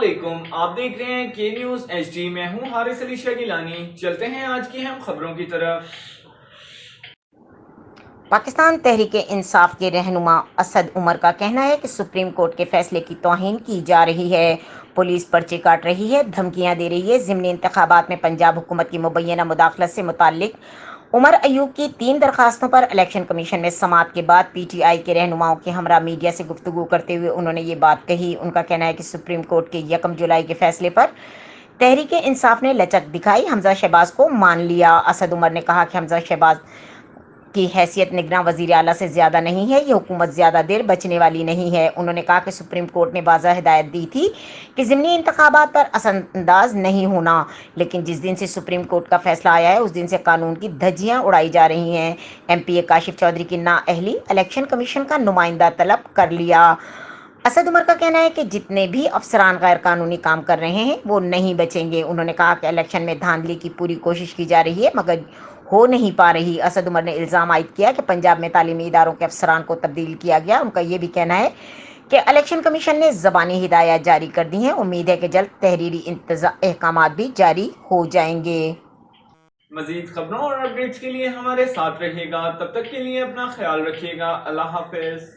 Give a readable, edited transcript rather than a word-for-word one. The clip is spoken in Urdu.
علیکم، آپ دیکھ رہے ہیں کے نیوز ایچ ڈی۔ میں ہوں حارث علی شاہ گیلانی۔ چلتے ہیں آج کی اہم خبروں کی طرف۔ پاکستان تحریک انصاف کے رہنما اسد عمر کا کہنا ہے کہ سپریم کورٹ کے فیصلے کی توہین کی جا رہی ہے، پولیس پرچے کاٹ رہی ہے، دھمکیاں دے رہی ہے۔ ضمنی انتخابات میں پنجاب حکومت کی مبینہ مداخلت سے متعلق عمر ایوب کی 3 درخواستوں پر الیکشن کمیشن میں سماعت کے بعد پی ٹی آئی کے رہنماؤں کے ہمراہ میڈیا سے گفتگو کرتے ہوئے انہوں نے یہ بات کہی۔ ان کا کہنا ہے کہ سپریم کورٹ کے 1 جولائی کے فیصلے پر تحریک انصاف نے لچک دکھائی، حمزہ شہباز کو مان لیا۔ اسد عمر نے کہا کہ حمزہ شہباز کی حیثیت نگراں وزیر اعلیٰ سے زیادہ نہیں ہے، یہ حکومت زیادہ دیر بچنے والی نہیں ہے۔ انہوں نے کہا کہ سپریم کورٹ نے واضح ہدایت دی تھی کہ ضمنی انتخابات پر اثر انداز نہیں ہونا، لیکن جس دن سے سپریم کورٹ کا فیصلہ آیا ہے اس دن سے قانون کی دھجیاں اڑائی جا رہی ہیں۔ ایم پی اے کاشف چودھری کی نااہلی، الیکشن کمیشن کا نمائندہ طلب کر لیا۔ اسد عمر کا کہنا ہے کہ جتنے بھی افسران غیر قانونی کام کر رہے ہیں وہ نہیں بچیں گے۔ انہوں نے کہا کہ الیکشن میں دھاندلی کی پوری کوشش کی جا رہی ہے مگر ہو نہیں پا رہی۔ اسد عمر نے الزام عائد کیا کہ پنجاب میں تعلیمی اداروں کے افسران کو تبدیل کیا گیا۔ ان کا یہ بھی کہنا ہے کہ الیکشن کمیشن نے زبانی ہدایات جاری کر دی ہیں، امید ہے کہ جلد تحریری احکامات بھی جاری ہو جائیں گے۔ مزید خبروں اور اپڈیٹس کے لیے ہمارے ساتھ رہیے گا، تب تک کے لیے اپنا خیال رکھیے گا۔ اللہ حافظ۔